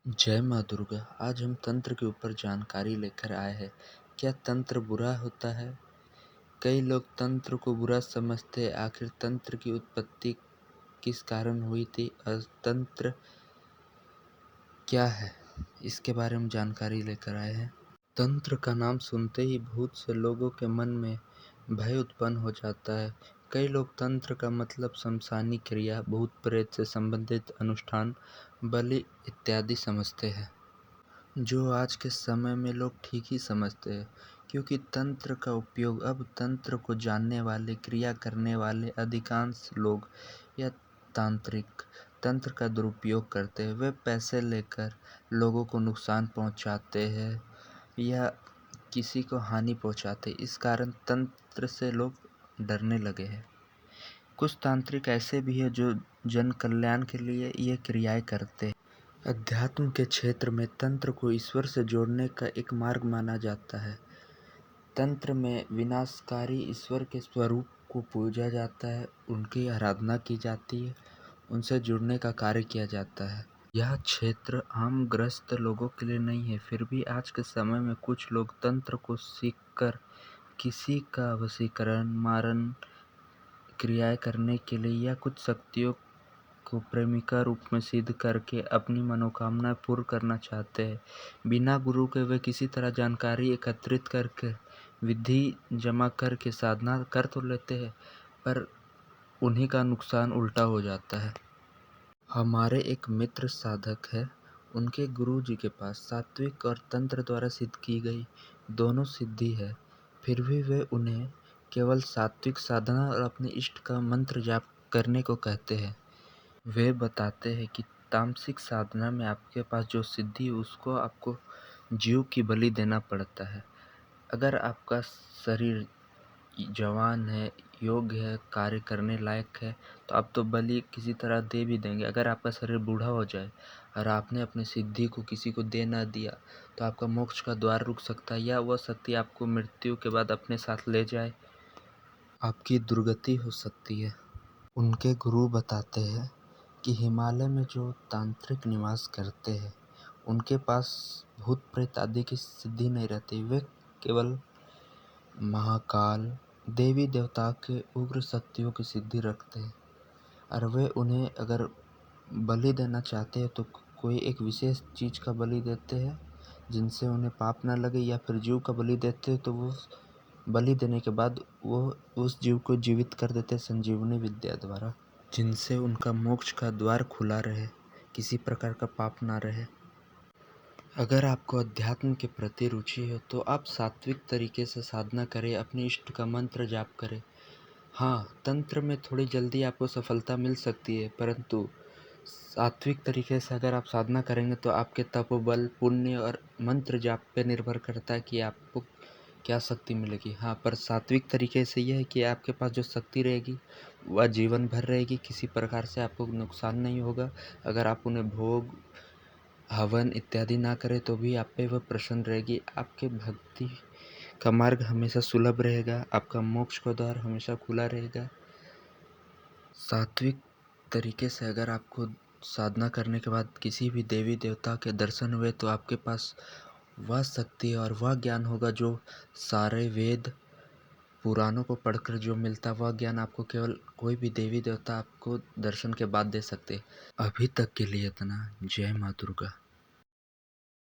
जय माँ दुर्गा। आज हम तंत्र के ऊपर जानकारी लेकर आए हैं। क्या तंत्र बुरा होता है? कई लोग तंत्र को बुरा समझते हैं। आखिर तंत्र की उत्पत्ति किस कारण हुई थी और तंत्र क्या है, इसके बारे में जानकारी लेकर आए हैं। तंत्र का नाम सुनते ही बहुत से लोगों के मन में भय उत्पन्न हो जाता है। कई लोग तंत्र का मतलब शमशानी क्रिया, भूत प्रेत से संबंधित अनुष्ठान, बलि इत्यादि समझते हैं, जो आज के समय में लोग ठीक ही समझते हैं, क्योंकि तंत्र का उपयोग अब तंत्र को जानने वाले, क्रिया करने वाले अधिकांश लोग या तांत्रिक तंत्र का दुरुपयोग करते हैं। वे पैसे लेकर लोगों को नुकसान पहुंचाते हैं या किसी को हानि पहुंचाते हैं। इस कारण तंत्र से लोग डरने लगे हैं। कुछ तांत्रिक ऐसे भी हैं जो जन कल्याण के लिए ये क्रियाएं करते हैं। अध्यात्म के क्षेत्र में तंत्र को ईश्वर से जोड़ने का एक मार्ग माना जाता है। तंत्र में विनाशकारी ईश्वर के स्वरूप को पूजा जाता है, उनकी आराधना की जाती है, उनसे जुड़ने का कार्य किया जाता है। यह क्षेत्र आम ग्रस्त लोगों के लिए नहीं है, फिर भी आज के समय में कुछ लोग तंत्र को सीखकर किसी का वशीकरण, मारण क्रियाएं करने के लिए या कुछ शक्तियों को प्रेमिका रूप में सिद्ध करके अपनी मनोकामना पूर्ण करना चाहते हैं। बिना गुरु के वे किसी तरह जानकारी एकत्रित करके विधि जमा करके साधना कर तो लेते हैं, पर उन्हीं का नुकसान उल्टा हो जाता है। हमारे एक मित्र साधक है, उनके गुरु जी के पास सात्विक और तंत्र द्वारा सिद्ध की गई दोनों सिद्धि है, फिर भी वे उन्हें केवल सात्विक साधना और अपने इष्ट का मंत्र जाप करने को कहते हैं। वे बताते हैं कि तामसिक साधना में आपके पास जो सिद्धि है उसको आपको जीव की बलि देना पड़ता है। अगर आपका शरीर जवान है, योग्य है, कार्य करने लायक है, तो आप तो बलि किसी तरह दे भी देंगे। अगर आपका शरीर बूढ़ा हो जाए और आपने अपनी सिद्धि को किसी को दे ना दिया, तो आपका मोक्ष का द्वार रुक सकता है या वह शक्ति आपको मृत्यु के बाद अपने साथ ले जाए, आपकी दुर्गति हो सकती है। उनके गुरु बताते हैं कि हिमालय में जो तांत्रिक निवास करते हैं, उनके पास भूत प्रेत आदि की सिद्धि नहीं रहती। वे केवल महाकाल, देवी देवता के उग्र शक्तियों की सिद्धि रखते हैं और वे उन्हें अगर बलि देना चाहते हैं तो कोई एक विशेष चीज़ का बलि देते हैं जिनसे उन्हें पाप ना लगे, या फिर जीव का बलि देते हैं तो वो बलि देने के बाद वो उस जीव को जीवित कर देते हैं संजीवनी विद्या द्वारा, जिनसे उनका मोक्ष का द्वार खुला रहे, किसी प्रकार का पाप ना रहे। अगर आपको अध्यात्म के प्रति रुचि है तो आप सात्विक तरीके से साधना करें, अपने इष्ट का मंत्र जाप करें। हाँ, तंत्र में थोड़ी जल्दी आपको सफलता मिल सकती है, परंतु सात्विक तरीके से अगर आप साधना करेंगे तो आपके तपोबल, पुण्य और मंत्र जाप पे निर्भर करता है कि आपको क्या शक्ति मिलेगी। हाँ, पर सात्विक तरीके से यह है कि आपके पास जो शक्ति रहेगी वह जीवन भर रहेगी, किसी प्रकार से आपको नुकसान नहीं होगा। अगर आप उन्हें भोग, हवन इत्यादि ना करें तो भी आप पे वह प्रसन्न रहेगी। आपके भक्ति का मार्ग हमेशा सुलभ रहेगा, आपका मोक्ष का द्वार हमेशा खुला रहेगा। सात्विक तरीके से अगर आपको साधना करने के बाद किसी भी देवी देवता के दर्शन हुए तो आपके पास वह शक्ति और वह ज्ञान होगा जो सारे वेद पुराणों को पढ़कर जो मिलता, वह ज्ञान आपको केवल कोई भी देवी देवता आपको दर्शन के बाद दे सकते। अभी तक के लिए इतना। जय माँ दुर्गा।